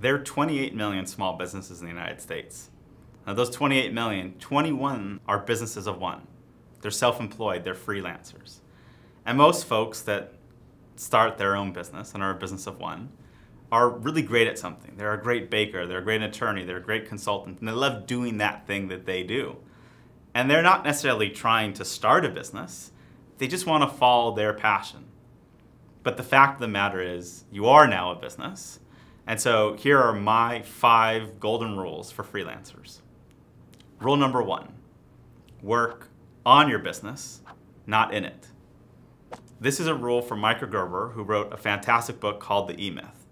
There are 28 million small businesses in the United States. Now those 28 million, 21 are businesses of one. They're self-employed, they're freelancers. And most folks that start their own business and are a business of one are really great at something. They're a great baker, they're a great attorney, they're a great consultant, and they love doing that thing that they do. And they're not necessarily trying to start a business, they just want to follow their passion. But the fact of the matter is, you are now a business. And so here are my 5 golden rules for freelancers. Rule number 1, work on your business, not in it. This is a rule from Micah Gerber, who wrote a fantastic book called The E-Myth.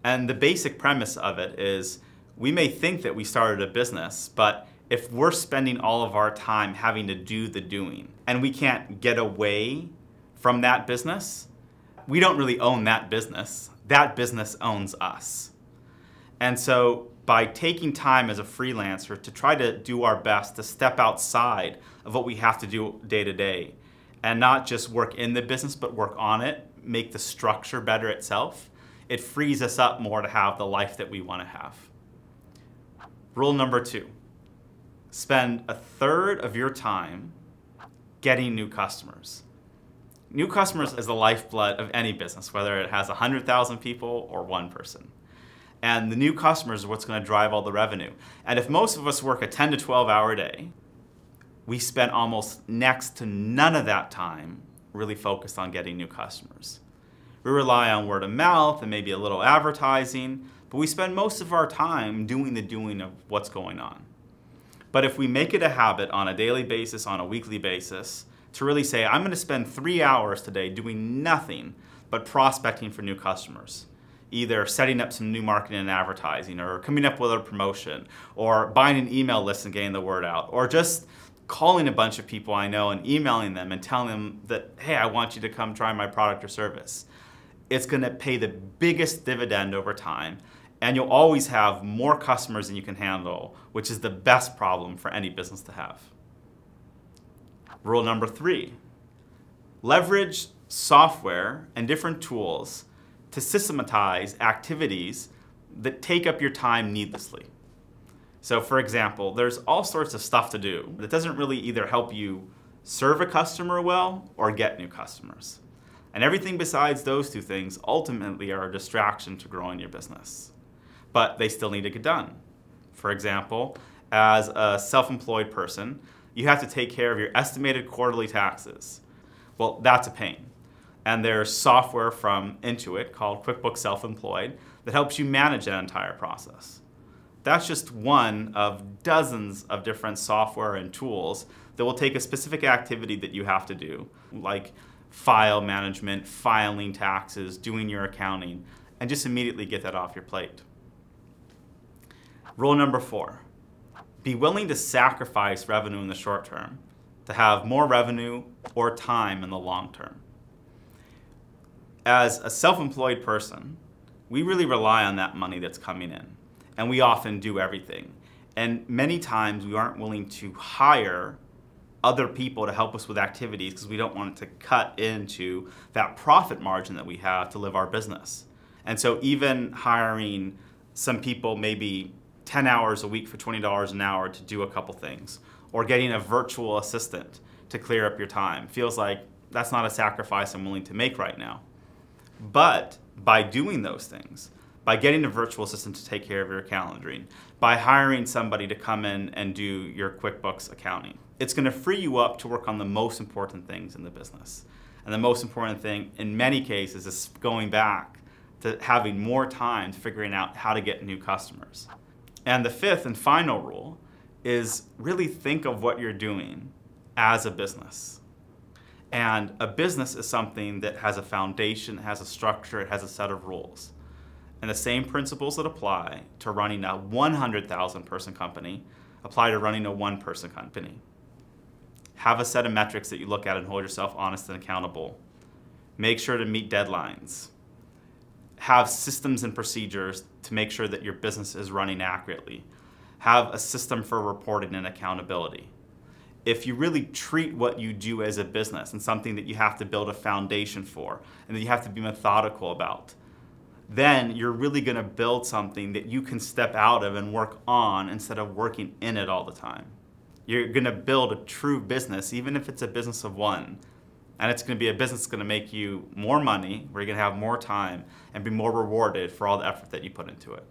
And the basic premise of it is, we may think that we started a business, but if we're spending all of our time having to do the doing, and we can't get away from that business, we don't really own that business. That business owns us. And so by taking time as a freelancer to try to do our best to step outside of what we have to do day to day, and not just work in the business, but work on it, make the structure better itself, it frees us up more to have the life that we want to have. Rule number 2, spend 1/3 of your time getting new customers. New customers is the lifeblood of any business, whether it has 100,000 people or 1 person. And the new customers are what's going to drive all the revenue. And if most of us work a 10 to 12 hour day, we spend almost next to none of that time really focused on getting new customers. We rely on word of mouth and maybe a little advertising, but we spend most of our time doing the doing of what's going on. But if we make it a habit on a daily basis, on a weekly basis, to really say, I'm going to spend 3 hours today doing nothing but prospecting for new customers. Either setting up some new marketing and advertising, or coming up with a promotion, or buying an email list and getting the word out, or just calling a bunch of people I know and emailing them and telling them that, hey, I want you to come try my product or service. It's going to pay the biggest dividend over time, and you'll always have more customers than you can handle, which is the best problem for any business to have. Rule number 3, leverage software and different tools to systematize activities that take up your time needlessly. So for example, there's all sorts of stuff to do that doesn't really either help you serve a customer well or get new customers. And everything besides those 2 things ultimately are a distraction to growing your business. But they still need to get done. For example, as a self-employed person, you have to take care of your estimated quarterly taxes. Well, that's a pain. And there's software from Intuit called QuickBooks Self-Employed that helps you manage that entire process. That's just one of dozens of different software and tools that will take a specific activity that you have to do, like file management, filing taxes, doing your accounting, and just immediately get that off your plate. Rule number 4, be willing to sacrifice revenue in the short term to have more revenue or time in the long term. As a self-employed person, we really rely on that money that's coming in, and we often do everything. And many times we aren't willing to hire other people to help us with activities because we don't want to cut into that profit margin that we have to live our business. And so even hiring some people maybe 10 hours a week for $20 an hour to do a couple things, or getting a virtual assistant to clear up your time, feels like that's not a sacrifice I'm willing to make right now. But by doing those things, by getting a virtual assistant to take care of your calendaring, by hiring somebody to come in and do your QuickBooks accounting, it's going to free you up to work on the most important things in the business. And the most important thing in many cases is going back to having more time to figuring out how to get new customers. And the 5th and final rule is really think of what you're doing as a business. And a business is something that has a foundation, has a structure, it has a set of rules. And the same principles that apply to running a 100,000 person company apply to running a 1 person company. Have a set of metrics that you look at and hold yourself honest and accountable. Make sure to meet deadlines. Have systems and procedures to make sure that your business is running accurately. Have a system for reporting and accountability. If you really treat what you do as a business and something that you have to build a foundation for and that you have to be methodical about, then you're really going to build something that you can step out of and work on instead of working in it all the time. You're going to build a true business, even if it's a business of one. And it's going to be a business that's going to make you more money, where you're going to have more time and be more rewarded for all the effort that you put into it.